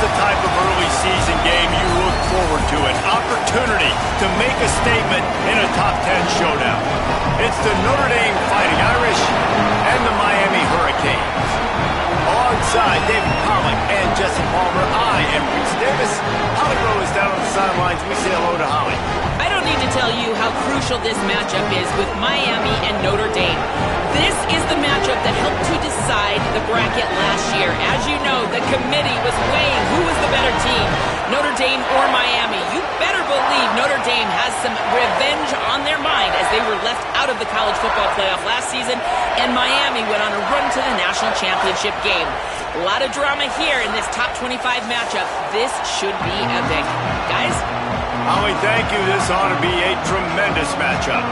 the type of early season game you look forward to, an opportunity to make a statement in a top 10 showdown. It's the Notre Dame Fighting Irish and the Miami Hurricanes. Alongside David Pollack and Jesse Palmer, I am Reese Davis. Holly Rowe is down on the sidelines. We say hello to Holly. I don't need to tell you how crucial this matchup is with Miami and Notre Dame. This is the matchup that helped to decide the bracket last year. As you know, the committee was weighing who was the better team, Notre Dame or Miami. You better believe Notre Dame has some revenge on their mind as they were left out of the college football playoff last season, and Miami went on a run to the national championship game. A lot of drama here in this top 25 matchup. This should be epic. Guys? Holly, thank you. This ought to be a tremendous matchup.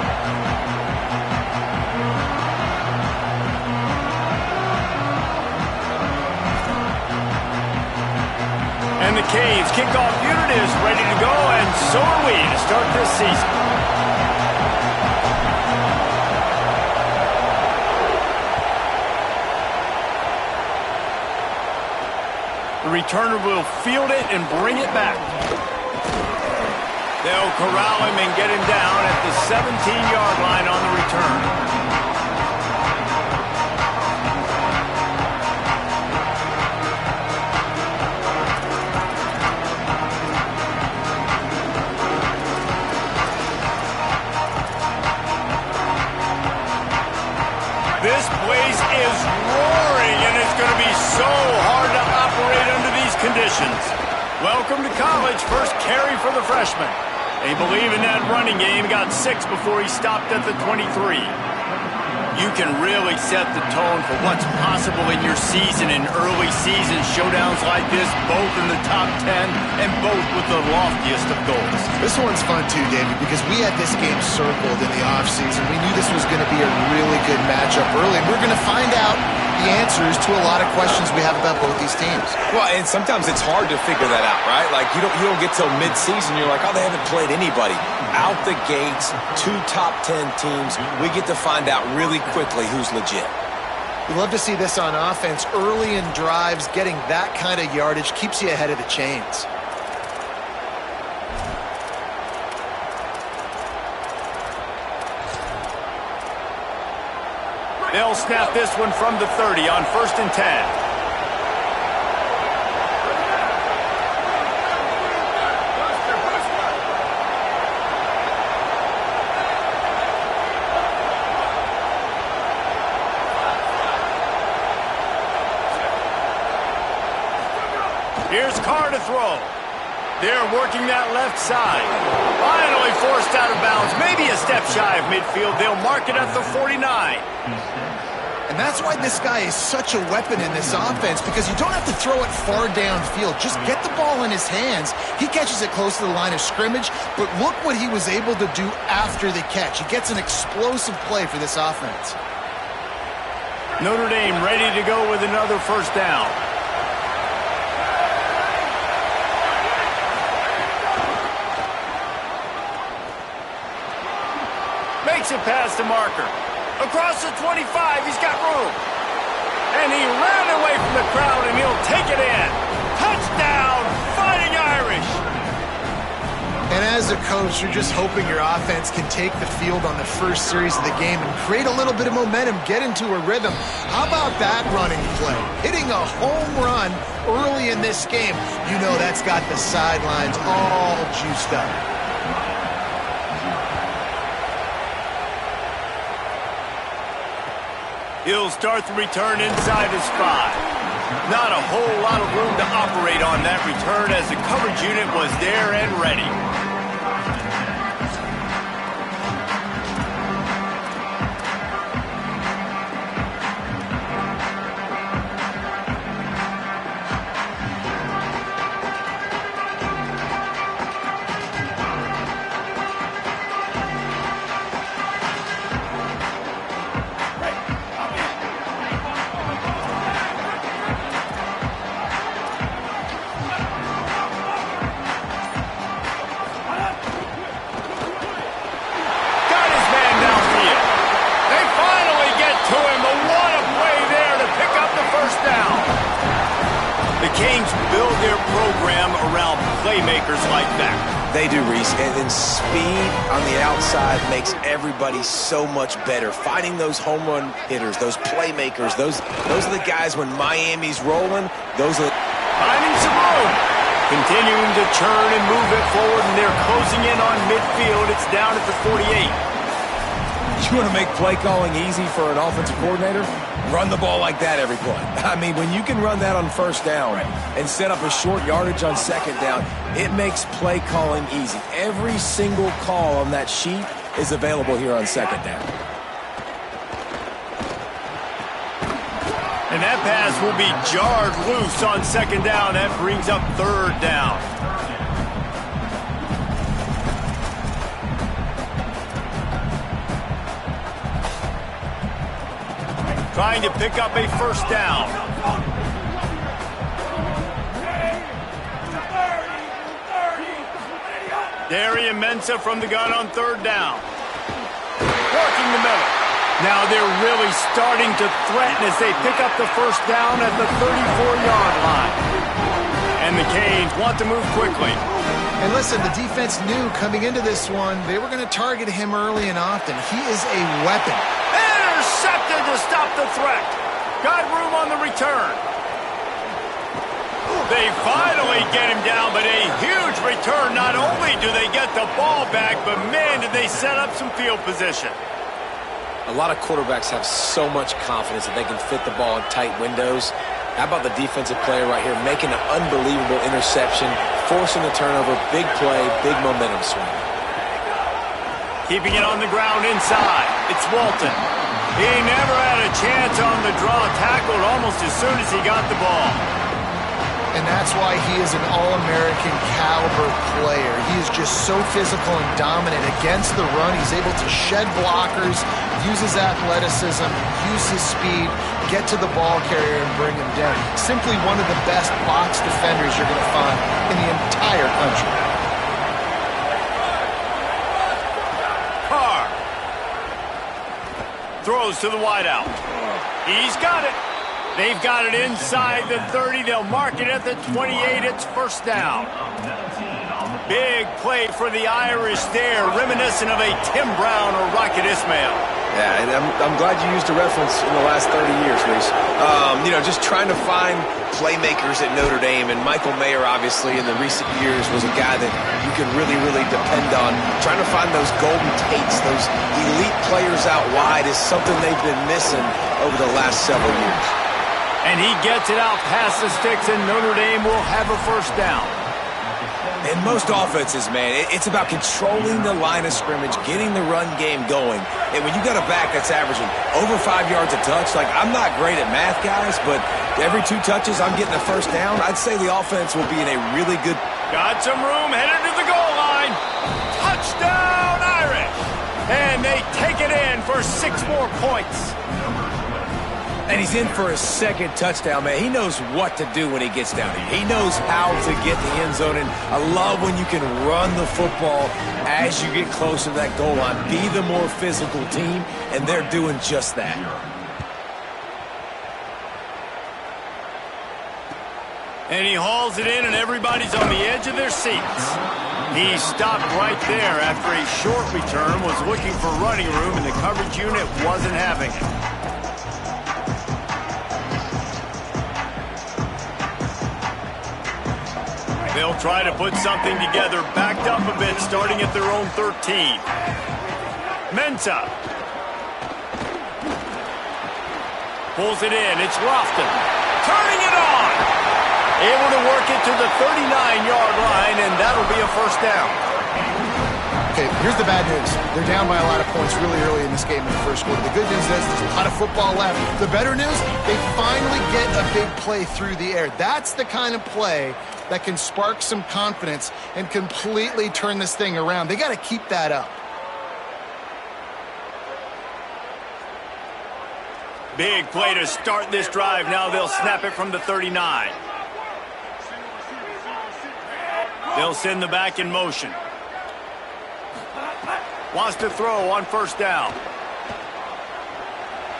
And the Canes kickoff unit is ready to go, and so are we to start this season. The returner will field it and bring it back. They'll corral him and get him down at the 17-yard line on the return. This place is roaring, and it's going to be so hard to operate under these conditions. Welcome to college. First carry for the freshman. They believe in that running game. Got 6 before he stopped at the 23. You can really set the tone for what's possible in your season in early season showdowns like this, both in the top 10 and both with the loftiest of goals. This one's fun too, David, because we had this game circled in the offseason. We knew this was going to be a really good matchup early, and we're going to find out the answers to a lot of questions we have about both these teams. Well, and sometimes it's hard to figure that out, right? Like, you don't get till mid-season, you're like, oh, they haven't played anybody. Out the gates, 2 top 10 teams, we get to find out really quickly who's legit. We love to see this on offense. Early in drives, getting that kind of yardage keeps you ahead of the chains. They'll snap this one from the 30 on 1st and 10. Here's Carr to throw. They're working that left side. Finally forced out of bounds. Maybe a step shy of midfield. They'll mark it at the 49. And that's why this guy is such a weapon in this offense, because you don't have to throw it far downfield. Just get the ball in his hands. He catches it close to the line of scrimmage, but look what he was able to do after the catch. He gets an explosive play for this offense. Notre Dame ready to go with another first down. Makes it past the marker. Across the 25, he's got room. And he ran away from the crowd, and he'll take it in. Touchdown, Fighting Irish! And as a coach, you're just hoping your offense can take the field on the first series of the game and create a little bit of momentum, get into a rhythm. How about that running play? Hitting a home run early in this game. You know that's got the sidelines all juiced up. He'll start the return inside his 5. Not a whole lot of room to operate on that return as the coverage unit was there and ready. They do, Reese, and speed on the outside makes everybody so much better. Finding those home run hitters, those playmakers, those are the guys when Miami's rolling. Those are finding some room. Continuing to churn and move it forward, and they're closing in on midfield. It's down at the 48. You want to make play calling easy for an offensive coordinator? Run the ball like that every play. I mean, when you can run that on first down and set up a short yardage on second down, it makes play calling easy. Every single call on that sheet is available here on second down. And that pass will be jarred loose on second down. That brings up third down. Trying to pick up a first down. Darian Mensah from the gun on third down. Working the middle. Now they're really starting to threaten as they pick up the first down at the 34-yard line. And the Canes want to move quickly. And listen, the defense knew coming into this one, they were going to target him early and often. He is a weapon. Intercepted to stop the threat. Got room on the return. They finally get him down, but a huge return. Not only do they get the ball back, but man, did they set up some field position. A lot of quarterbacks have so much confidence that they can fit the ball in tight windows. How about the defensive player right here making an unbelievable interception, forcing a turnover, big play, big momentum swing. Keeping it on the ground inside. It's Walton. He never had a chance on the draw, tackled almost as soon as he got the ball. And that's why he is an All-American caliber player. He is just so physical and dominant against the run. He's able to shed blockers, use his athleticism, use his speed, get to the ball carrier and bring him down. Simply one of the best box defenders you're going to find in the entire country. Carr throws to the wideout. He's got it. They've got it inside the 30. They'll mark it at the 28. It's first down. Big play for the Irish there, reminiscent of a Tim Brown or Rocket Ismail. Yeah, and I'm glad you used a reference in the last 30 years, Reese. Just trying to find playmakers at Notre Dame, and Michael Mayer, obviously, in the recent years was a guy that you can really, really depend on. Trying to find those golden takes, those elite players out wide is something they've been missing over the last several years. And he gets it out past the sticks, and Notre Dame will have a first down. In most offenses, man, it's about controlling the line of scrimmage, getting the run game going. And when you got a back that's averaging over 5 yards a touch, like, I'm not great at math, guys, but every 2 touches I'm getting a first down, I'd say the offense will be in a really good... Got some room, headed to the goal line. Touchdown, Irish! And they take it in for 6 more points. And he's in for a second touchdown, man. He knows what to do when he gets down here. He knows how to get the end zone, and I love when you can run the football as you get closer to that goal line. Be the more physical team, and they're doing just that. And he hauls it in, and everybody's on the edge of their seats. He stopped right there after a short return, was looking for running room, and the coverage unit wasn't having it. They'll try to put something together, backed up a bit, starting at their own 13. Mensah. Pulls it in. It's Lofton. Turning it on. Able to work it to the 39-yard line, and that'll be a first down. Okay, here's the bad news. They're down by a lot of points really early in this game in the first quarter. The good news is there's a lot of football left. The better news, they finally get a big play through the air. That's the kind of play that can spark some confidence and completely turn this thing around. They got to keep that up. Big play to start this drive. Now they'll snap it from the 39. They'll send the back in motion. Wants to throw on first down.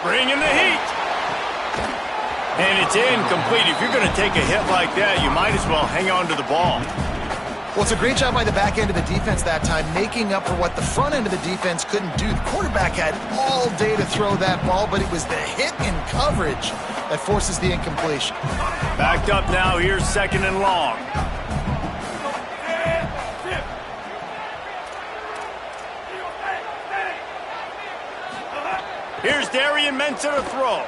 Bringing the heat. And it's incomplete. If you're going to take a hit like that, you might as well hang on to the ball. Well, it's a great job by the back end of the defense that time, making up for what the front end of the defense couldn't do. The quarterback had all day to throw that ball, but it was the hit in coverage that forces the incompletion. Backed up now, here's 2nd and long. Here's Darian Mensah to throw.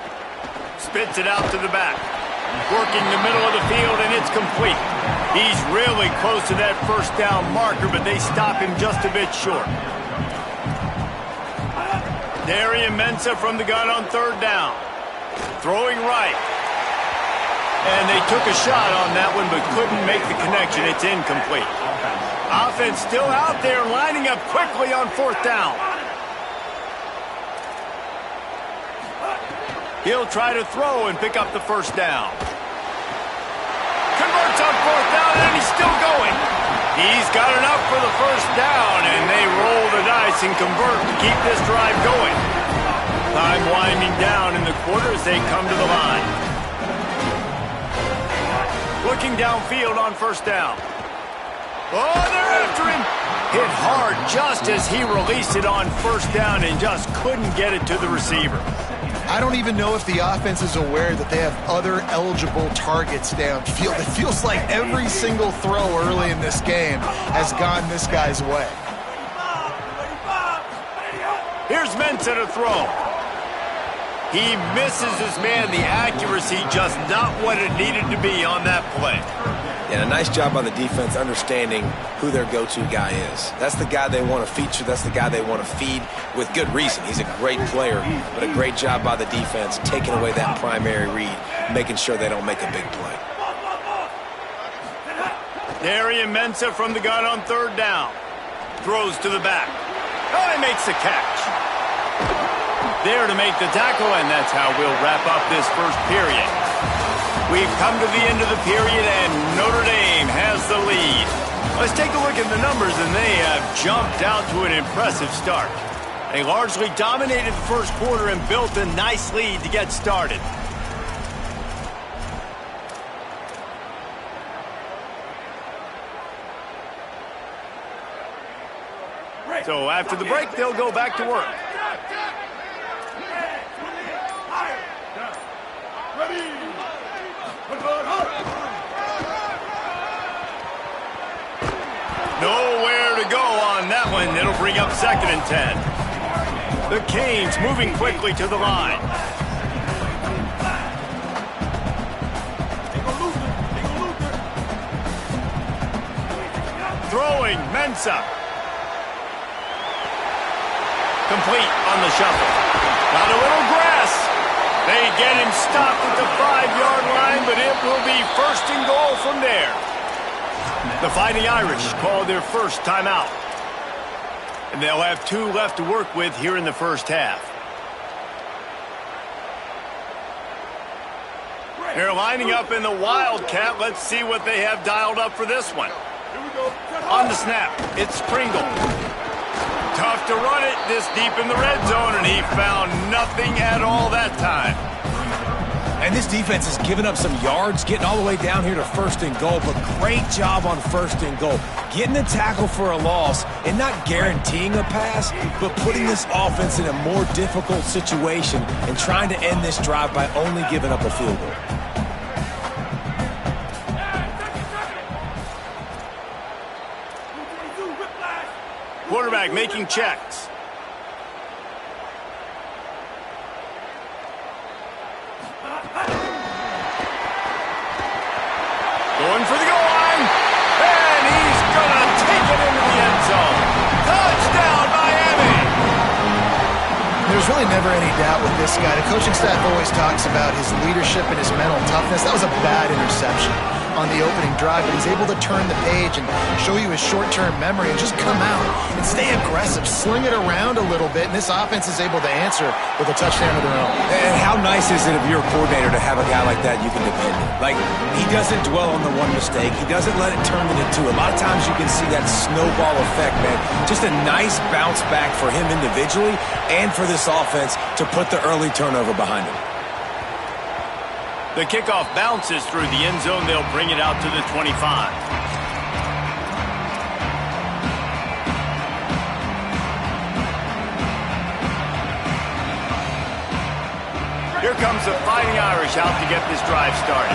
Spits it out to the back. Working the middle of the field, and it's complete. He's really close to that first down marker, but they stop him just a bit short. Darian Mensah from the gun on 3rd down. Throwing right. And they took a shot on that one, but couldn't make the connection. It's incomplete. Offense still out there, lining up quickly on 4th down. He'll try to throw and pick up the first down. Converts on 4th down, and he's still going. He's got enough for the first down, and they roll the dice and convert to keep this drive going. Time winding down in the quarter as they come to the line. Looking downfield on 1st down. Oh, they're after him. Hit hard just as he released it on 1st down and just couldn't get it to the receiver. I don't even know if the offense is aware that they have other eligible targets downfield. It feels like every single throw early in this game has gone this guy's way. Here's Mensah to throw. He misses his man. The accuracy just not what it needed to be on that play. And a nice job by the defense understanding who their go-to guy is. That's the guy they want to feature. That's the guy they want to feed with good reason. He's a great player, but a great job by the defense taking away that primary read, making sure they don't make a big play. Darian Mensah from the gun on 3rd down. Throws to the back. Oh, he makes the catch. There to make the tackle, and that's how we'll wrap up this first period. We've come to the end of the period, and Notre Dame has the lead. Let's take a look at the numbers, and they have jumped out to an impressive start. They largely dominated the first quarter and built a nice lead to get started. So after the break, they'll go back to work. Nowhere to go on that one. It'll bring up 2nd and 10. The Canes moving quickly to the line. Throwing, Mensah. Complete on the shuffle. Got a little grass. They get him stopped at the 5-yard line, but it will be 1st and goal from there. The Fighting Irish call their first timeout. And they'll have 2 left to work with here in the first half. They're lining up in the Wildcat. Let's see what they have dialed up for this one. On the snap, it's Pringle. Tough to run it this deep in the red zone, and he found nothing at all that time. And this defense has given up some yards, getting all the way down here to 1st and goal, but great job on 1st and goal. Getting the tackle for a loss and not guaranteeing a pass, but putting this offense in a more difficult situation and trying to end this drive by only giving up a field goal. Quarterback making checks. Going for the goal line. And he's going to take it into the end zone. Touchdown, Miami. There's really never any doubt with this guy. The coaching staff always talks about his leadership and his mental toughness. That was a bad interception on the opening drive, but he's able to turn the page and show you his short-term memory and just come out and stay aggressive, sling it around a little bit, and this offense is able to answer with a touchdown of their own. And how nice is it of your coordinator to have a guy like that you can depend on? Like, he doesn't dwell on the one mistake. He doesn't let it turn into two. A lot of times you can see that snowball effect, man. Just a nice bounce back for him individually and for this offense to put the early turnover behind him. The kickoff bounces through the end zone. They'll bring it out to the 25. Here comes the Fighting Irish out to get this drive started.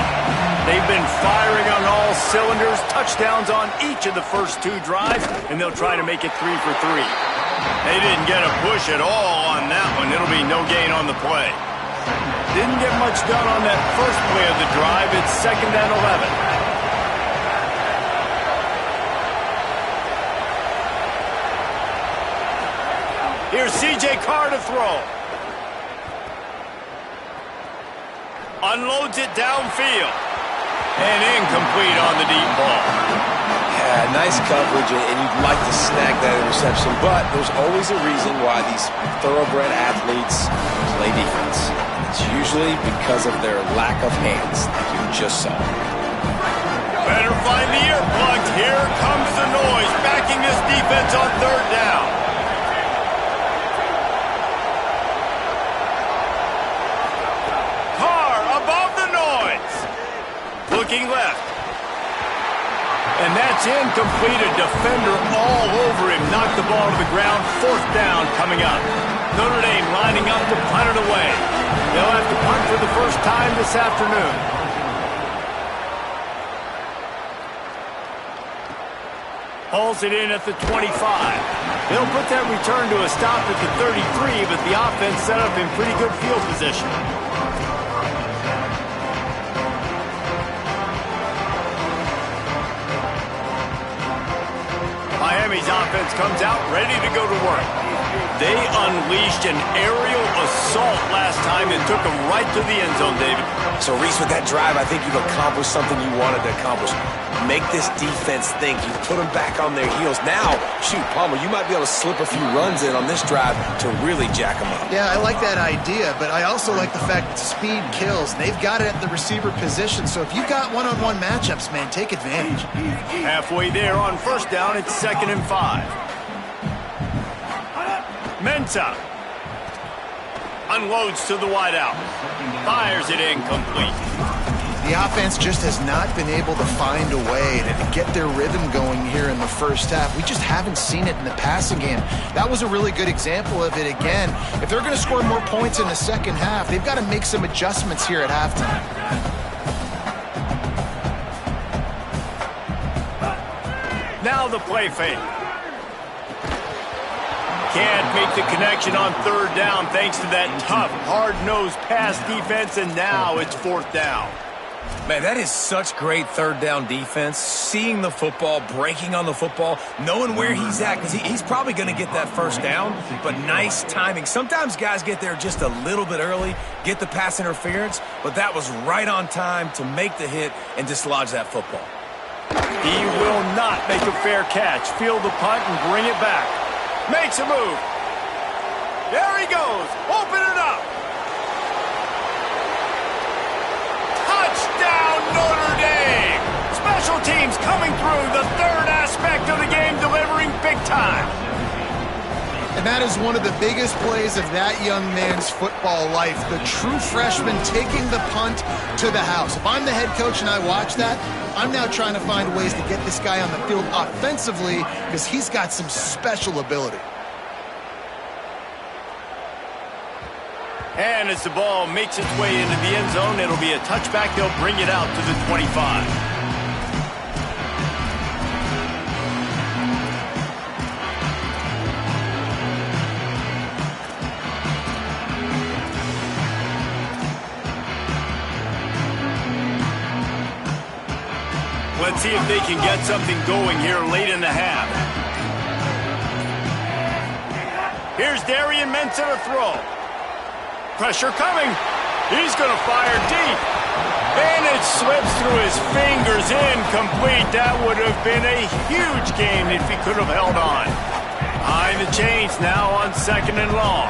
They've been firing on all cylinders, touchdowns on each of the first 2 drives, and they'll try to make it 3 for 3. They didn't get a push at all on that one. It'll be no gain on the play. Didn't get much done on that first play of the drive. It's 2nd and 11. Here's C.J. Carr to throw. Unloads it downfield. And incomplete on the deep ball. Yeah, nice coverage, and you'd like to snag that interception, but there's always a reason why these thoroughbred athletes play defense. It's usually because of their lack of hands, like you just saw. Better find the earplugs. Here comes the noise, backing this defense on 3rd down. Looking left. And that's incomplete. A defender all over him. Knocked the ball to the ground. 4th down coming up. Notre Dame lining up to punt it away. They'll have to punt for the first time this afternoon. Hauls it in at the 25. They'll put that return to a stop at the 33, but the offense set up in pretty good field position. Miami's offense comes out ready to go to work. They unleashed an aerial assault last time and took them right to the end zone, David. So, Reese, with that drive, I think you've accomplished something you wanted to accomplish. Make this defense think. You put them back on their heels. Now, shoot, Palmer, you might be able to slip a few runs in on this drive to really jack them up. Yeah, I like that idea, but I also like the fact that speed kills. They've got it at the receiver position, so if you've got one-on-one matchups, man, take advantage. Halfway there on 1st down, it's 2nd and 5. Mensah unloads to the wideout. Fires it incomplete. The offense just has not been able to find a way to get their rhythm going here in the first half. We just haven't seen it in the passing game. That was a really good example of it again. If they're going to score more points in the second half, they've got to make some adjustments here at halftime. Now the play fake. Can't make the connection on 3rd down thanks to that tough, hard-nosed pass defense, and now it's 4th down. Man, that is such great 3rd down defense. Seeing the football, breaking on the football, knowing where he's at, because he's probably going to get that 1st down, but nice timing. Sometimes guys get there just a little bit early, get the pass interference, but that was right on time to make the hit and dislodge that football. He will not make a fair catch. Field the punt and bring it back. Makes a move. There he goes. Open it up. Touchdown, Notre Dame. Special teams coming through. The 3rd aspect of the game, delivering big time. And that is one of the biggest plays of that young man's football life. The true freshman taking the punt to the house. If I'm the head coach and I watch that, I'm now trying to find ways to get this guy on the field offensively because he's got some special ability. And as the ball makes its way into the end zone, it'll be a touchback. They'll bring it out to the 25. Let's see if they can get something going here late in the half. Here's Darian Mensah to throw. Pressure coming. He's going to fire deep. And it slips through his fingers, incomplete. That would have been a huge game if he could have held on. Behind the chains now on 2nd and long.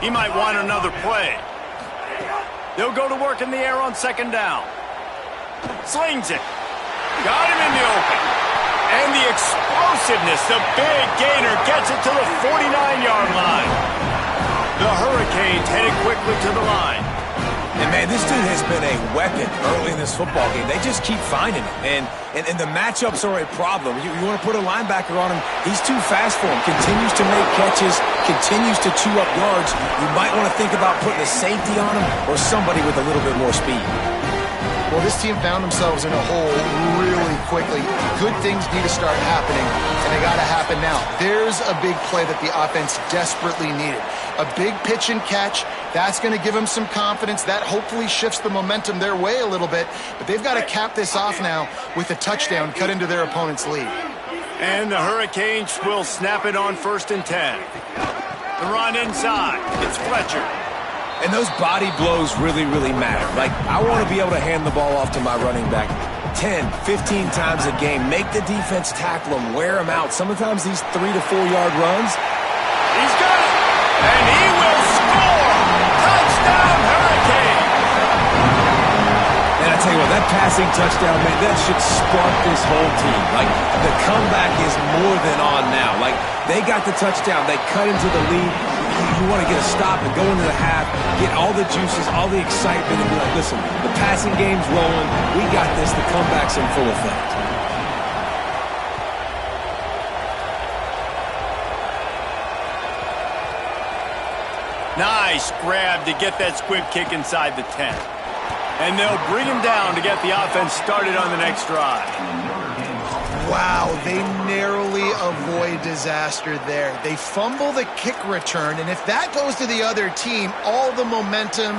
He might want another play. They'll go to work in the air on 2nd down. Slings it. Got him in the open. And the explosiveness, the big gainer gets it to the 49-yard line. The Hurricanes headed quickly to the line. And, man, this dude has been a weapon early in this football game. They just keep finding him. And the matchups are a problem. You want to put a linebacker on him, he's too fast for him. Continues to make catches, continues to chew up yards. You might want to think about putting a safety on him or somebody with a little bit more speed. Well, this team found themselves in a hole really quickly. Good things need to start happening, and they got to happen now. There's a big play that the offense desperately needed. A big pitch and catch. That's going to give them some confidence. That hopefully shifts the momentum their way a little bit. But they've got to cap this off now with a touchdown cut into their opponent's lead. And the Hurricanes will snap it on 1st and 10. The run inside. It's Fletcher. And those body blows really, really matter. Like, I want to be able to hand the ball off to my running back 10, 15 times a game. Make the defense tackle him, wear him out. Sometimes these 3 to 4 yard runs. He's got it. And he will score. Touchdown, Hurricane. And I tell you what, that passing touchdown, man, that should spark this whole team. Like, the comeback is more than on now. Like, they got the touchdown. They cut into the lead. You want to get a stop and go into the half, get all the juices, all the excitement, and be like, listen, the passing game's rolling. We got this. The comeback's in full effect. Nice grab to get that squib kick inside the 10. And they'll bring him down to get the offense started on the next drive. Wow, they narrowly avoid disaster there. They fumble the kick return, and if that goes to the other team, all the momentum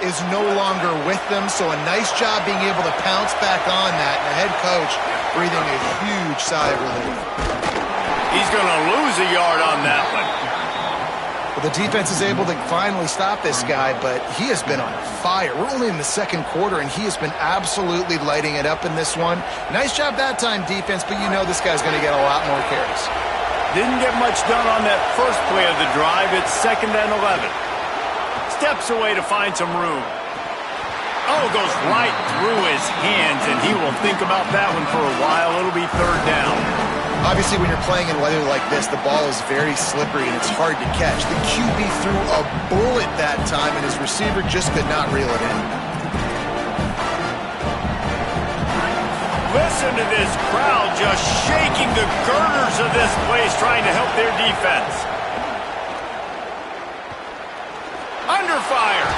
is no longer with them. So a nice job being able to pounce back on that. And the head coach breathing a huge sigh of relief. He's going to lose a yard on that one. Well, the defense is able to finally stop this guy, but he has been on fire. We're only in the second quarter, and he has been absolutely lighting it up in this one. Nice job that time, defense, but you know this guy's going to get a lot more carries. Didn't get much done on that first play of the drive. It's 2nd and 11. Steps away to find some room. Oh, goes right through his hands, and he will think about that one for a while. It'll be 3rd down. Obviously, when you're playing in weather like this, the ball is very slippery and it's hard to catch. The QB threw a bullet that time, and his receiver just could not reel it in. Listen to this crowd just shaking the girders of this place, trying to help their defense. Under fire.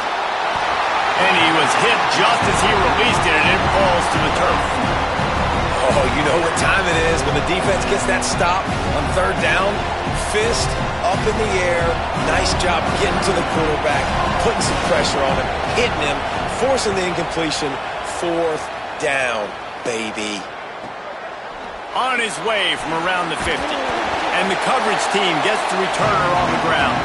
And he was hit just as he released it, and it falls to the turf. Oh, you know what time it is when the defense gets that stop on 3rd down. Fist up in the air. Nice job getting to the quarterback, putting some pressure on him, hitting him, forcing the incompletion. 4th down, baby. On his way from around the 50. And the coverage team gets the returner on the ground.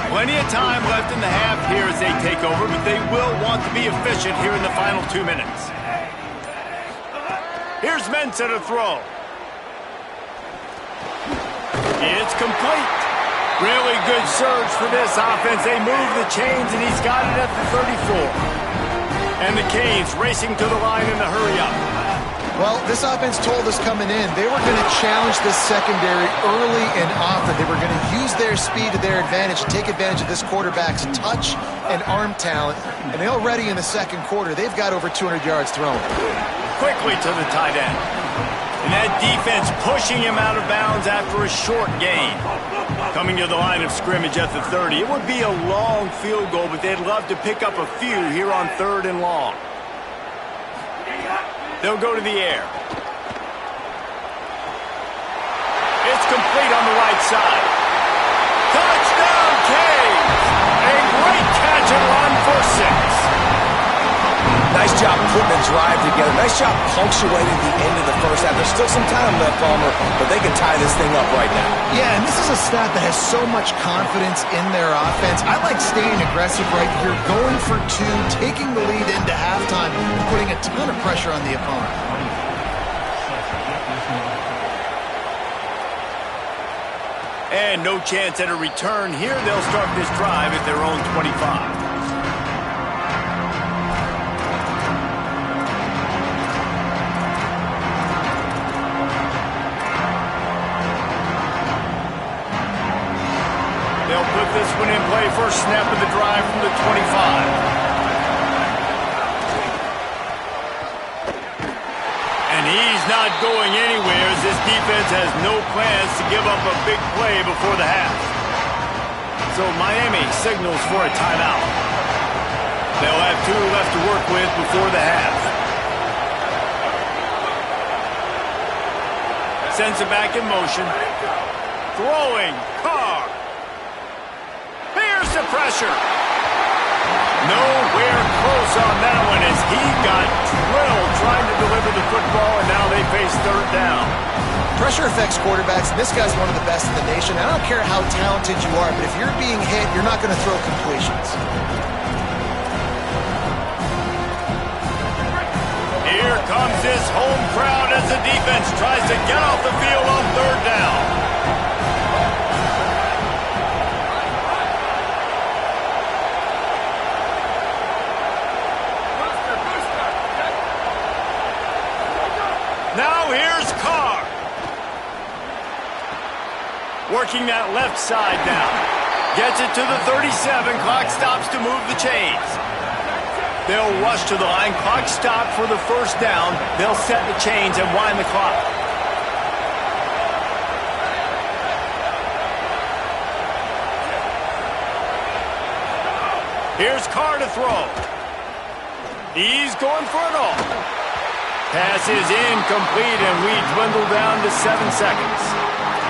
Plenty of time left in the half here as they take over, but they will want to be efficient here in the final 2 minutes. Here's Mensah to throw. It's complete. Really good surge for this offense. They move the chains, and he's got it at the 34. And the Canes racing to the line in a hurry-up. Well, this offense told us coming in they were going to challenge this secondary early and often. They were going to use their speed to their advantage, take advantage of this quarterback's touch and arm talent. And already in the second quarter, they've got over 200 yards thrown. Quickly to the tight end. And that defense pushing him out of bounds after a short gain. Coming to the line of scrimmage at the 30. It would be a long field goal, but they'd love to pick up a few here on 3rd and long. They'll go to the air. It's complete on the right side. Touchdown, Canes! A great catch and run for 6. Nice job putting a drive together. Nice job punctuating the end of the first half. There's still some time left, Palmer, but they can tie this thing up right now. Yeah, and this is a stat that has so much confidence in their offense. I like staying aggressive right here, going for 2, taking the lead into halftime, and putting a ton of pressure on the opponent. And no chance at a return here. They'll start this drive at their own 25. not going anywhere as this defense has no plans to give up a big play before the half. So Miami signals for a timeout. They'll have 2 left to work with before the half. Sends it back in motion. Throwing. Carr. Here's the pressure. Nowhere close on that one as he got drilled trying to deliver the football, and now they face third down. Pressure affects quarterbacks, and this guy's one of the best in the nation. I don't care how talented you are, but if you're being hit, you're not going to throw completions. Here comes this home crowd as the defense tries to get off the field on third down. Now here's Carr. Working that left side down. Gets it to the 37. Clock stops to move the chains. They'll rush to the line. Clock stopped for the first down. They'll set the chains and wind the clock. Here's Carr to throw. He's going for it all. Pass is incomplete, and we dwindle down to 7 seconds.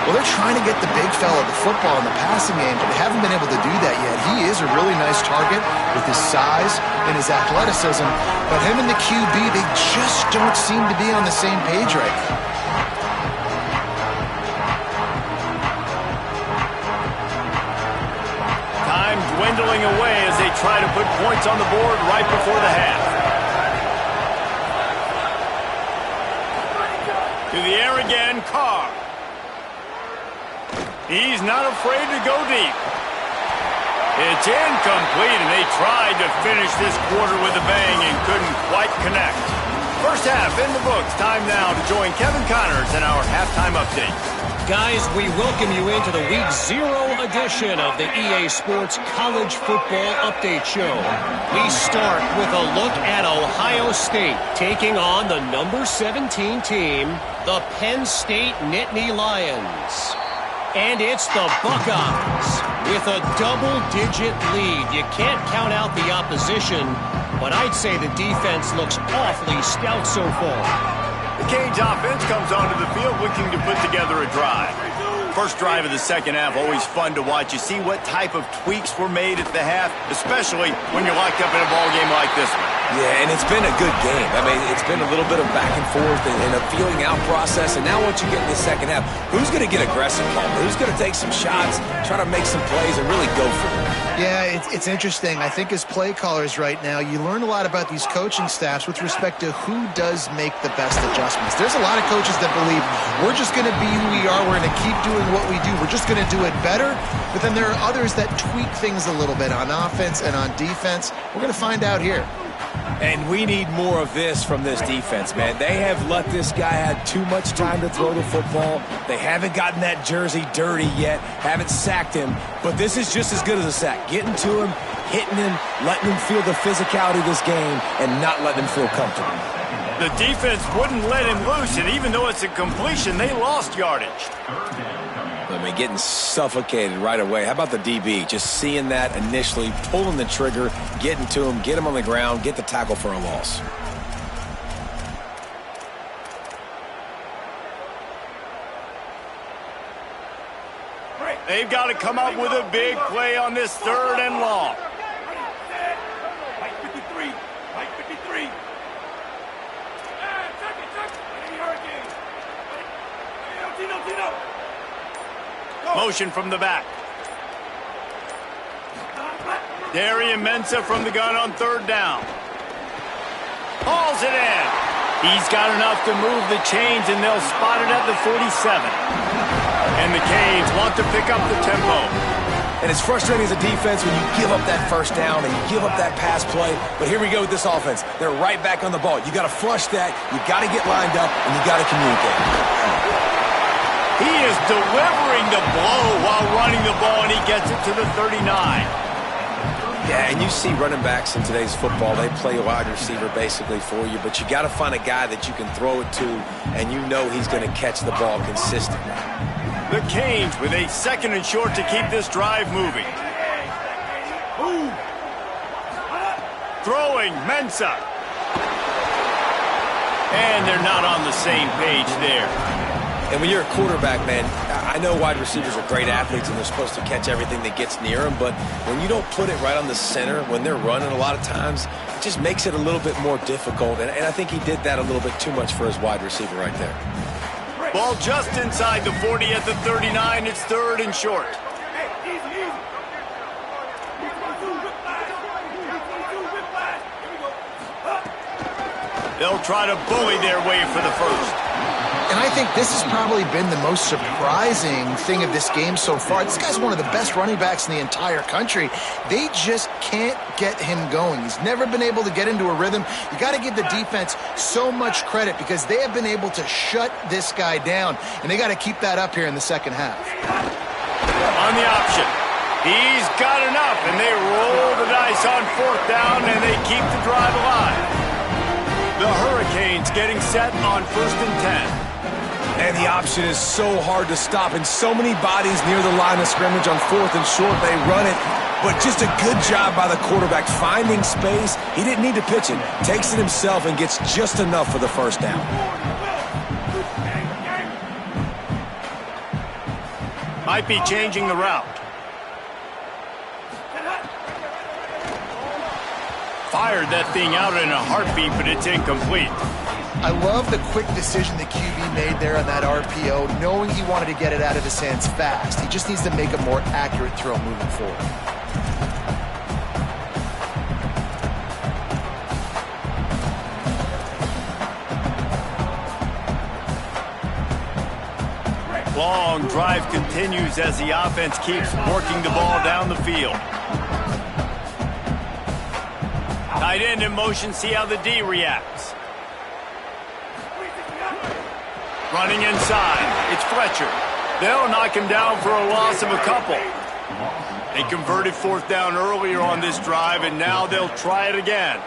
Well, they're trying to get the big fella the football in the passing game, but they haven't been able to do that yet. He is a really nice target with his size and his athleticism, but him and the QB, they just don't seem to be on the same page right now. Time dwindling away as they try to put points on the board right before the half. To the air again, Carr. He's not afraid to go deep. It's incomplete, and they tried to finish this quarter with a bang and couldn't quite connect. First half in the books. Time now to join Kevin Connors in our halftime update. Guys, we welcome you into the Week 0 edition of the EA Sports College Football Update Show. We start with a look at Ohio State taking on the number 17 team, the Penn State Nittany Lions. And it's the Buckeyes with a double-digit lead. You can't count out the opposition, but I'd say the defense looks awfully stout so far. The Canes offense comes onto the field looking to put together a drive. First drive of the second half, always fun to watch. You see what type of tweaks were made at the half, especially when you're locked up in a ball game like this one. Yeah, and it's been a good game. I mean, it's been a little bit of back and forth and a feeling out process. And now once you get in the second half, who's going to get aggressive, Paul? Who's going to take some shots, try to make some plays, and really go for it? Yeah, it's interesting. I think as play callers right now, you learn a lot about these coaching staffs with respect to who does make the best adjustments. There's a lot of coaches that believe we're just going to be who we are. We're going to keep doing what we do. We're just going to do it better. But then there are others that tweak things a little bit on offense and on defense. We're going to find out here. And we need more of this from this defense, man. They have let this guy have too much time to throw the football. They haven't gotten that jersey dirty yet, haven't sacked him. But this is just as good as a sack. Getting to him, hitting him, letting him feel the physicality of this game, and not letting him feel comfortable. The defense wouldn't let him loose, and even though it's a completion, they lost yardage. I mean, getting suffocated right away. How about the DB? Just seeing that initially, pulling the trigger, getting to him, get him on the ground, get the tackle for a loss. They've got to come up with a big play on this third and long. Motion from the back. Darian Mensah from the gun on third down. Hauls it in. He's got enough to move the chains, and they'll spot it at the 47. And the Canes want to pick up the tempo. And it's frustrating as a defense when you give up that first down and you give up that pass play. But here we go with this offense. They're right back on the ball. You got to flush that. You got to get lined up, and you got to communicate. He is delivering the blow while running the ball, and he gets it to the 39. Yeah, and you see running backs in today's football, they play a wide receiver basically for you, but you got to find a guy that you can throw it to, and you know he's going to catch the ball consistently. The Canes with a 2nd and short to keep this drive moving. Throwing, Mensah. And they're not on the same page there. And when you're a quarterback, man, I know wide receivers are great athletes and they're supposed to catch everything that gets near them, but when you don't put it right on the center, when they're running a lot of times, it just makes it a little bit more difficult. And I think he did that a little bit too much for his wide receiver right there. Ball just inside the 40 at the 39. It's 3rd and short. They'll try to bully their way for the first. And I think this has probably been the most surprising thing of this game so far. This guy's one of the best running backs in the entire country. They just can't get him going. He's never been able to get into a rhythm. You got to give the defense so much credit because they have been able to shut this guy down, and they got to keep that up here in the second half. On the option. He's got enough, and they roll the dice on 4th down, and they keep the drive alive. The Hurricanes getting set on 1st and 10. And the option is so hard to stop, and so many bodies near the line of scrimmage on 4th and short. They run it, but just a good job by the quarterback finding space. He didn't need to pitch it. Takes it himself and gets just enough for the first down. Might be changing the route. Fired that thing out in a heartbeat, but it's incomplete. I love the quick decision the QB made there on that RPO, knowing he wanted to get it out of his hands fast. He just needs to make a more accurate throw moving forward. Long drive continues as the offense keeps working the ball down the field. Tight end in motion, see how the D reacts. Running inside, it's Fletcher. They'll knock him down for a loss of a couple. They converted 4th down earlier on this drive, and now they'll try it again.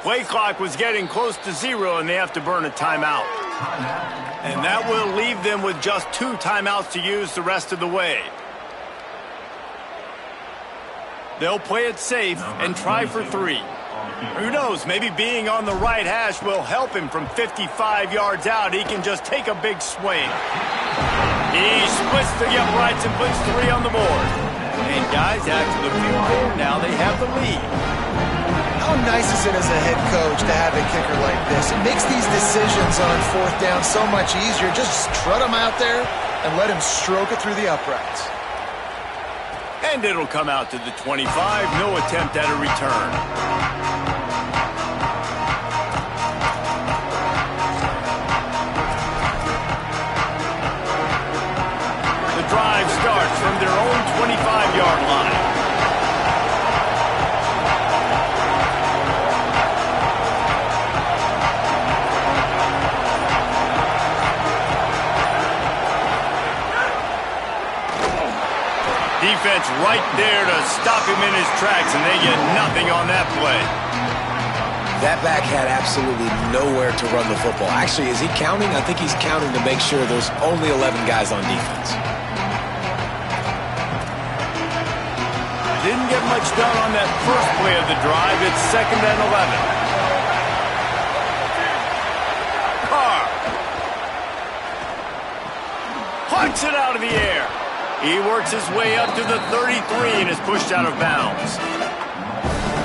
Play clock was getting close to 0, and they have to burn a timeout. And that will leave them with just 2 timeouts to use the rest of the way. They'll play it safe and try for 3. Who knows, maybe being on the right hash will help him from 55 yards out. He can just take a big swing. He splits the uprights and puts 3 on the board. And guys, after the field goal, now they have the lead. How nice is it as a head coach to have a kicker like this? It makes these decisions on 4th down so much easier. Just strut him out there and let him stroke it through the uprights. And it'll come out to the 25. No attempt at a return. The drive starts from their own 25-yard line. Defense right there to stop him in his tracks, and they get nothing on that play. That back had absolutely nowhere to run the football. Actually, is he counting? I think he's counting to make sure there's only 11 guys on defense. Didn't get much done on that first play of the drive. It's 2nd and 11. Carr punts it out of the air. He works his way up to the 33 and is pushed out of bounds.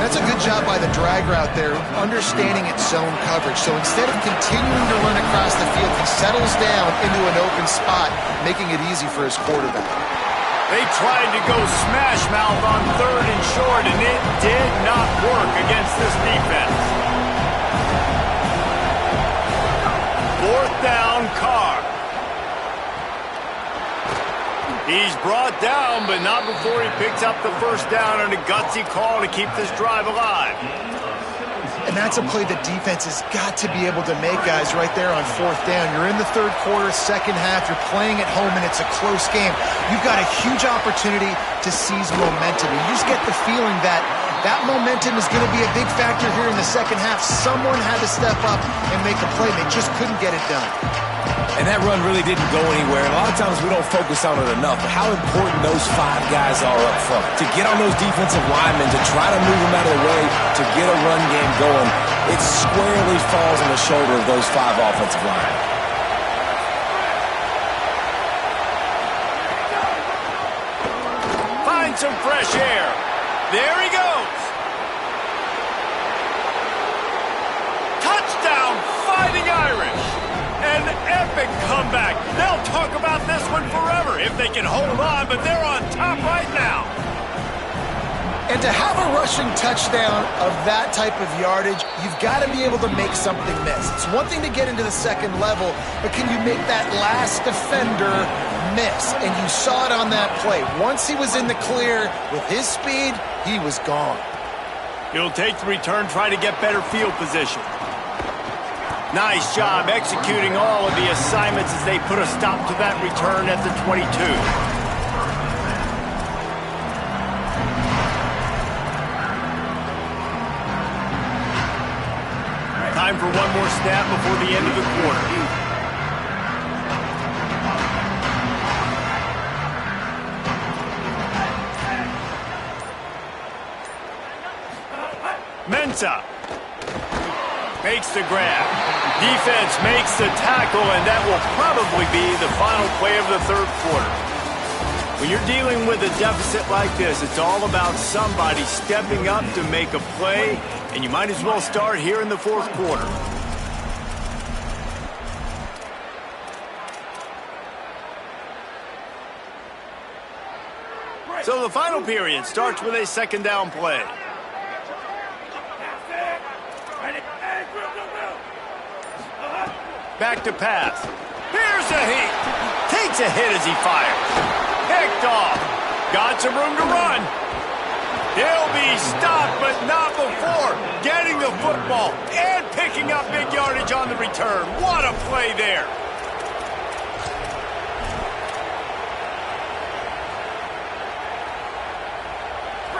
That's a good job by the drag route there, understanding its zone coverage. So instead of continuing to run across the field, he settles down into an open spot, making it easy for his quarterback. They tried to go smash mouth on 3rd and short, and it did not work against this defense. 4th down, Carr. He's brought down, but not before he picks up the 1st down on a gutsy call to keep this drive alive. And that's a play the defense has got to be able to make, guys, right there on 4th down. You're in the 3rd quarter, 2nd half. You're playing at home, and it's a close game. You've got a huge opportunity to seize momentum. And you just get the feeling that that momentum is going to be a big factor here in the 2nd half. Someone had to step up and make a play. They just couldn't get it done. And that run really didn't go anywhere. And a lot of times we don't focus on it enough. But how important those 5 guys are up front. To get on those defensive linemen, to try to move them out of the way, to get a run game going, it squarely falls on the shoulder of those 5 offensive linemen. Find some fresh air. There he goes. Touchdown, Fighting Irish. An epic comeback. They'll talk about this one forever if they can hold on, but they're on top right now. And to have a rushing touchdown of that type of yardage, you've got to be able to make something miss. It's one thing to get into the 2nd level, but can you make that last defender miss? And you saw it on that play. Once he was in the clear with his speed, he was gone. He'll take the return, try to get better field position. Nice job executing all of the assignments as they put a stop to that return at the 22. Time for one more snap before the end of the quarter. Mensah makes the grab. Defense makes the tackle, and that will probably be the final play of the 3rd quarter. When you're dealing with a deficit like this, it's all about somebody stepping up to make a play, and you might as well start here in the 4th quarter. So the final period starts with a 2nd down play. Back to pass. Here's a hit. Takes a hit as he fires. Picked off. Got some room to run. He'll be stopped, but not before getting the football and picking up big yardage on the return. What a play there.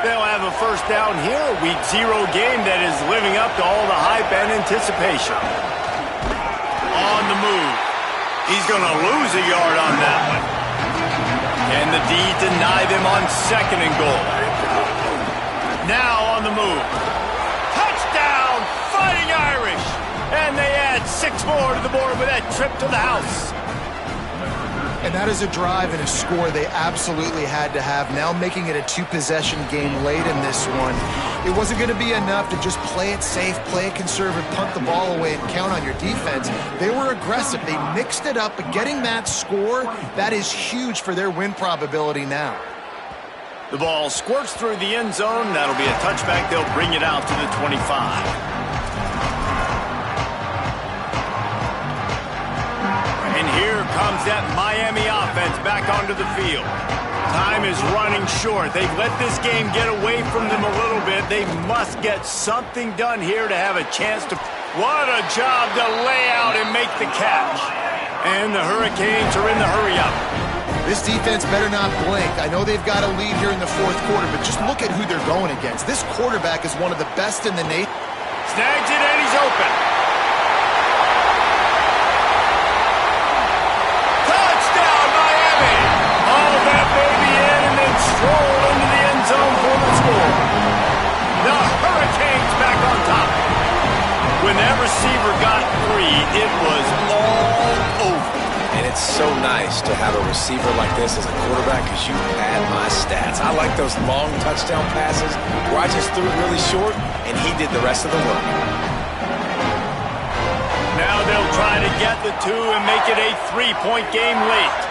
They'll have a 1st down here, a Week 0 game that is living up to all the hype and anticipation. On the move. He's going to lose a yard on that one. And the D deny them on 2nd and goal. Now on the move. Touchdown, Fighting Irish. And they add 6 more to the board with that trip to the house. And that is a drive and a score they absolutely had to have. Now making it a 2-possession game late in this one. It wasn't going to be enough to just play it safe, play it conservative, punt the ball away, and count on your defense. They were aggressive. They mixed it up, but getting that score, that is huge for their win probability now. The ball squirts through the end zone. That'll be a touchback. They'll bring it out to the 25. And here comes that Miami offense back onto the field. Time is running short. They've let this game get away from them a little bit. They must get something done here to have a chance to... What a job to lay out and make the catch. And the Hurricanes are in the hurry-up. This defense better not blink. I know they've got a lead here in the 4th quarter, but just look at who they're going against. This quarterback is one of the best in the nation. Snags it and he's open. That baby in and then stroll into the end zone for the score. The Hurricanes back on top. When that receiver got free, it was all over. And it's so nice to have a receiver like this as a quarterback because you pad my stats. I like those long touchdown passes where I just threw it really short and he did the rest of the work. Now they'll try to get the 2 and make it a 3-point game late.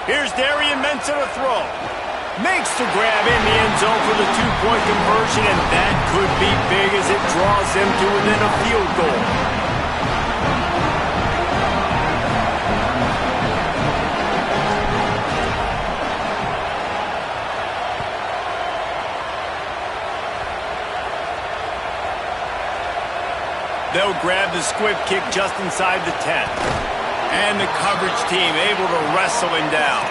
Here's Darian Mensah to throw. Makes the grab in the end zone for the two-point conversion, and that could be big as it draws them to within a field goal. They'll grab the squib kick just inside the 10. And the coverage team able to wrestle him down.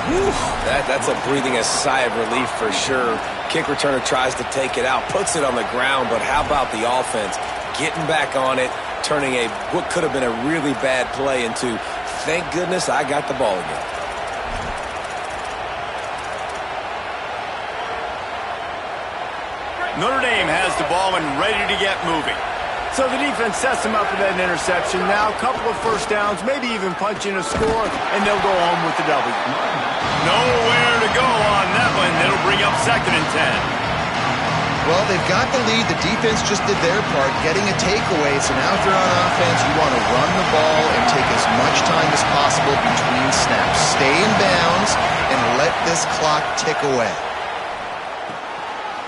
Whew, that's a breathing a sigh of relief for sure. Kick returner tries to take it out, puts it on the ground, but how about the offense getting back on it, turning what could have been a really bad play into, thank goodness I got the ball again. Notre Dame has the ball and ready to get moving. So the defense sets them up with that interception. Now a couple of first downs, maybe even punching a score, and they'll go home with the W. Nowhere to go on that one. It'll bring up 2nd and 10. Well, they've got the lead. The defense just did their part, getting a takeaway. So now if they're on offense, you want to run the ball and take as much time as possible between snaps. Stay in bounds and let this clock tick away.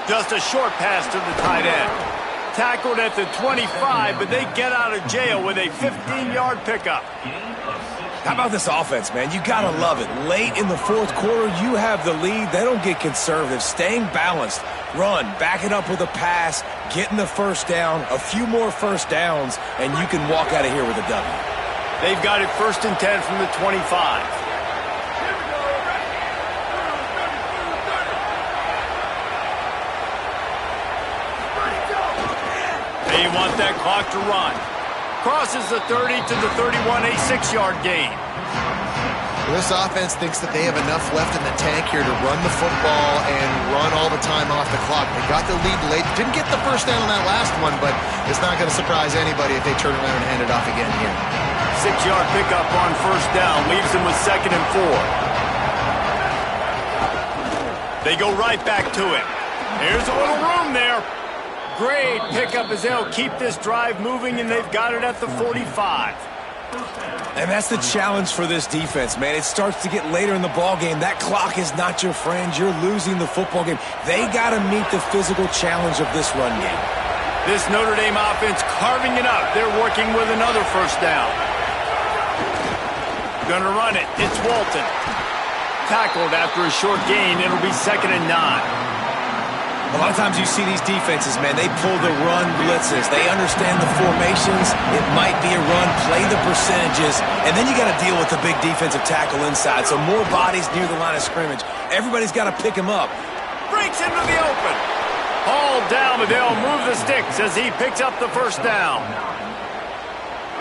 Just a short pass to the tight end. Tackled at the 25, but they get out of jail with a 15-yard pickup. How about this offense, man? You got to love it. Late in the fourth quarter, you have the lead. They don't get conservative. Staying balanced. Run, back it up with a pass, getting the first down, a few more first downs, and you can walk out of here with a W. They've got it 1st and 10 from the 25. They want that clock to run. Crosses the 30 to the 31, a 6-yard gain. Well, this offense thinks that they have enough left in the tank here to run the football and run all the time off the clock. They got the lead late. Didn't get the first down on that last one, but it's not going to surprise anybody if they turn around and hand it off again here. 6-yard pickup on first down leaves them with 2nd and 4. They go right back to it. Here's a little room there. Great pickup as they'll keep this drive moving, and they've got it at the 45. And that's the challenge for this defense, man. It starts to get later in the ball game. That clock is not your friend. You're losing the football game. They got to meet the physical challenge of this run game. This Notre Dame offense carving it up. They're working with another first down. Gonna run it. It's Walton. Tackled after a short gain. It'll be 2nd and 9. A lot of times you see these defenses, man, they pull the run blitzes. They understand the formations. It might be a run, play the percentages, and then you got to deal with the big defensive tackle inside. So more bodies near the line of scrimmage. Everybody's got to pick him up. Breaks into the open. Hauled down, but they'll move the sticks as he picks up the first down.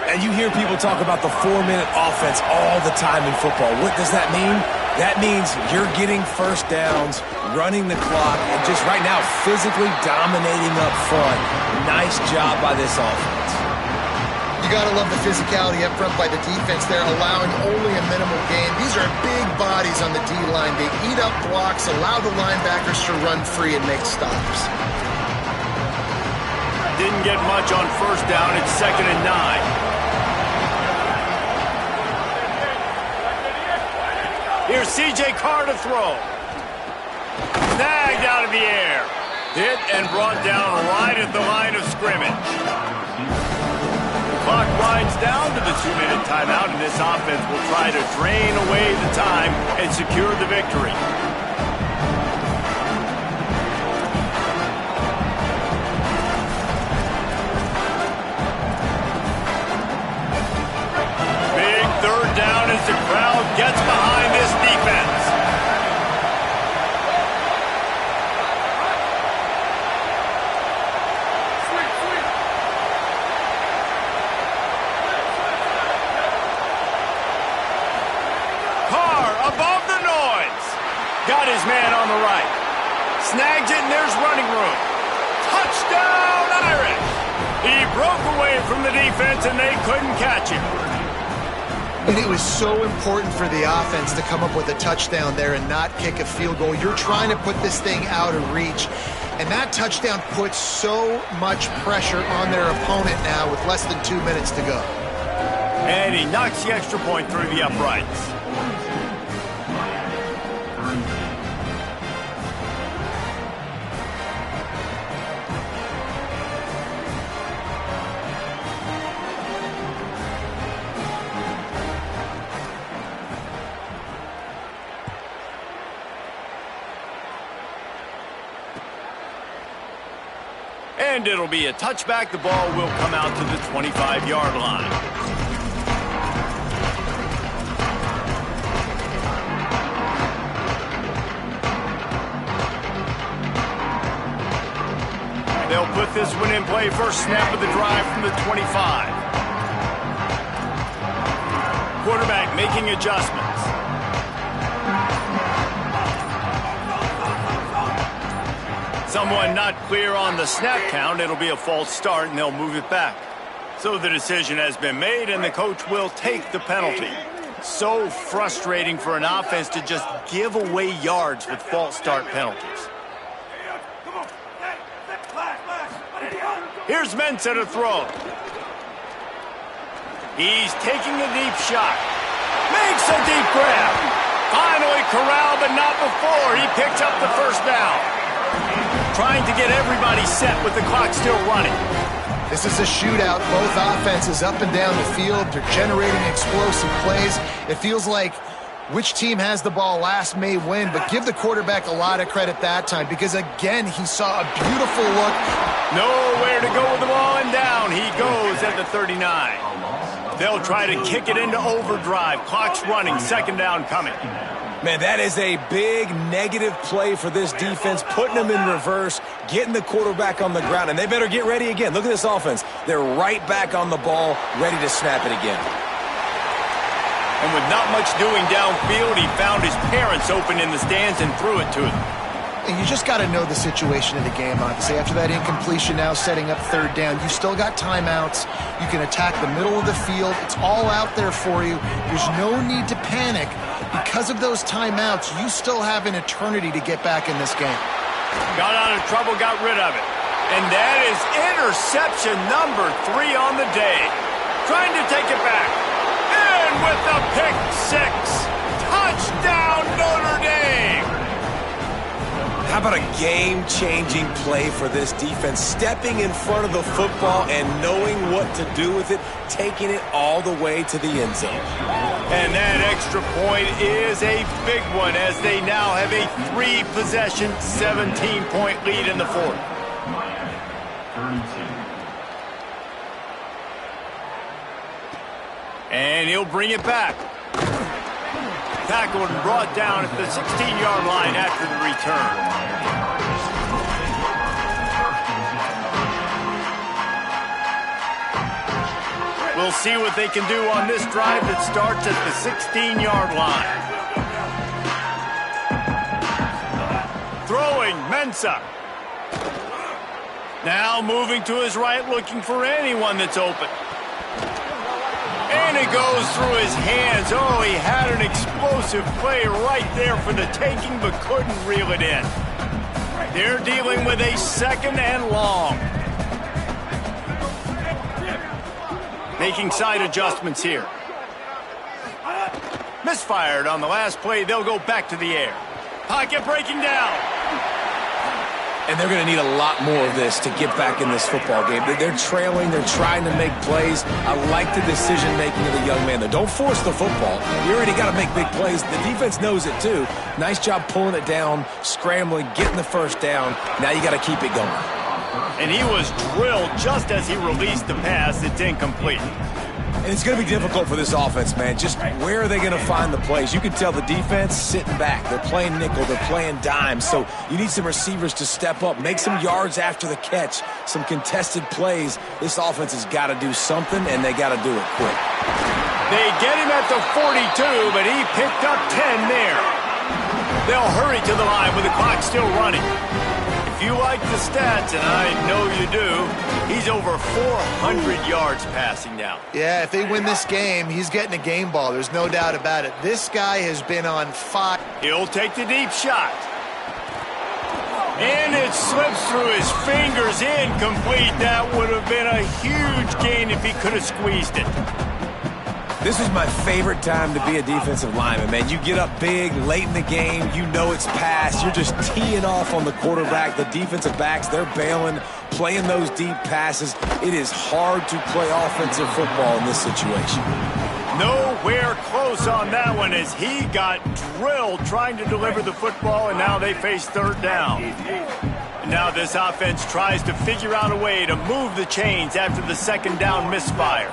And you hear people talk about the 4-minute offense all the time in football. What does that mean? That means you're getting first downs, running the clock, and just right now physically dominating up front. Nice job by this offense. You got to love the physicality up front by the defense there, allowing only a minimal gain. These are big bodies on the D-line. They eat up blocks, allow the linebackers to run free and make stops. Didn't get much on first down. It's 2nd and 9. Here's C.J. Carr to throw. Snagged out of the air. Hit and brought down right at the line of scrimmage. The clock winds down to the 2-minute timeout, and this offense will try to drain away the time and secure the victory. Big 3rd down as the crowd gets behind this defense. Carr above the noise. Got his man on the right. Snags it, and there's running room. Touchdown, Irish! He broke away from the defense, and they couldn't catch him. And it was so important for the offense to come up with a touchdown there and not kick a field goal. You're trying to put this thing out of reach. And that touchdown puts so much pressure on their opponent now with less than 2 minutes to go. And he knocks the extra point through the uprights. And it'll be a touchback. The ball will come out to the 25-yard line. They'll put this one in play. First snap of the drive from the 25. Quarterback making adjustments. Someone not clear on the snap count. It'll be a false start, and they'll move it back. So the decision has been made, and the coach will take the penalty. So frustrating for an offense to just give away yards with false start penalties. Here's Mensa to throw. He's taking a deep shot. Makes a deep grab. Finally corralled, but not before. He picks up the first down. Trying to get everybody set with the clock still running. This is a shootout. Both offenses up and down the field. They're generating explosive plays. It feels like which team has the ball last may win, but give the quarterback a lot of credit that time because, again, he saw a beautiful look. Nowhere to go with the ball, and down he goes at the 39. They'll try to kick it into overdrive. Clock's running. Second down coming. Man, that is a big negative play for this defense, putting them in reverse, getting the quarterback on the ground, and they better get ready again. Look at this offense. They're right back on the ball, ready to snap it again. And with not much doing downfield, he found his parents open in the stands and threw it to them. And you just got to know the situation of the game, obviously. After that incompletion, now setting up third down, you still got timeouts. You can attack the middle of the field. It's all out there for you. There's no need to panic. Because of those timeouts, you still have an eternity to get back in this game. Got out of trouble, got rid of it. And that is interception number 3 on the day. Trying to take it back. And with the pick 6. Touchdown, Notre Dame. How about a game-changing play for this defense? Stepping in front of the football and knowing what to do with it, taking it all the way to the end zone. And that extra point is a big one as they now have a 3-possession, 17-point lead in the fourth. And he'll bring it back. Tackled and brought down at the 16-yard line after the return. We'll see what they can do on this drive that starts at the 16-yard line. Throwing, Mensa. Now moving to his right, looking for anyone that's open. And it goes through his hands. Oh, he had an explosive play right there for the taking, but couldn't reel it in. They're dealing with a second and long. Making side adjustments here. Misfired on the last play. They'll go back to the air. Pocket breaking down. And they're going to need a lot more of this to get back in this football game. They're trailing. They're trying to make plays. I like the decision-making of the young man. Don't force the football. You already got to make big plays. The defense knows it, too. Nice job pulling it down, scrambling, getting the first down. Now you got to keep it going. And he was drilled just as he released the pass. It's incomplete. And it's going to be difficult for this offense, man. Just where are they going to find the plays? You can tell the defense sitting back. They're playing nickel. They're playing dime. So you need some receivers to step up, make some yards after the catch, some contested plays. This offense has got to do something, and they got to do it quick. They get him at the 42, but he picked up 10 there. They'll hurry to the line with the clock still running. If you like the stats, and I know you do, he's over 400 yards passing now. Yeah, if they win this game, he's getting a game ball. There's no doubt about it. This guy has been on fire. He'll take the deep shot. And it slips through his fingers, incomplete. That would have been a huge gain if he could have squeezed it. This is my favorite time to be a defensive lineman, man. You get up big, late in the game. You know it's past. You're just teeing off on the quarterback. The defensive backs, they're bailing, playing those deep passes. It is hard to play offensive football in this situation. Nowhere close on that one as he got drilled trying to deliver the football, and now they face third down. Now this offense tries to figure out a way to move the chains after the second down misfire.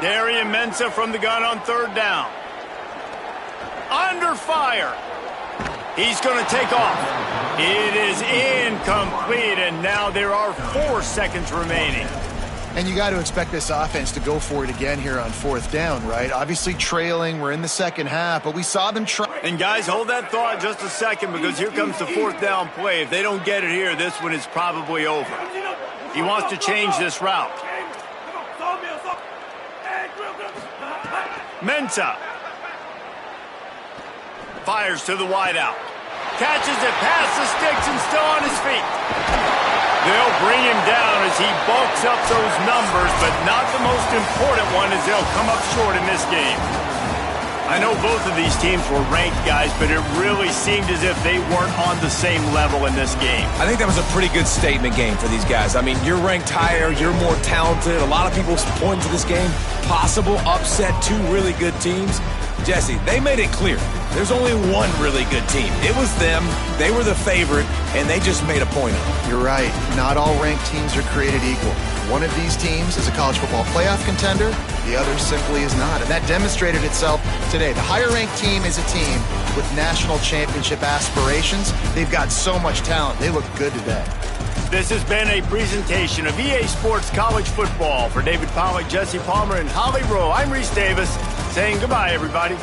Darian Mensah from the gun on third down. Under fire. He's going to take off. It is incomplete, and now there are 4 seconds remaining. And you got to expect this offense to go for it again here on fourth down, right? Obviously trailing, we're in the second half, but we saw them try. And guys, hold that thought just a second, because here comes the fourth down play. If they don't get it here, this one is probably over. He wants to change this route. Mensah fires to the wideout. Catches it past the sticks and still on his feet. They'll bring him down as he bulks up those numbers, but not the most important one, as they'll come up short in this game. I know both of these teams were ranked, guys, but it really seemed as if they weren't on the same level in this game. I think that was a pretty good statement game for these guys. I mean, you're ranked higher, you're more talented. A lot of people point to this game. Possible upset, 2 really good teams. Jesse, they made it clear. There's only one really good team. It was them. They were the favorite, and they just made a point of it. You're right. Not all ranked teams are created equal. One of these teams is a college football playoff contender. The other simply is not. And that demonstrated itself today. The higher-ranked team is a team with national championship aspirations. They've got so much talent. They look good today. This has been a presentation of EA Sports College Football. For David Pollack, Jesse Palmer, and Holly Rowe, I'm Reese Davis saying goodbye, everybody.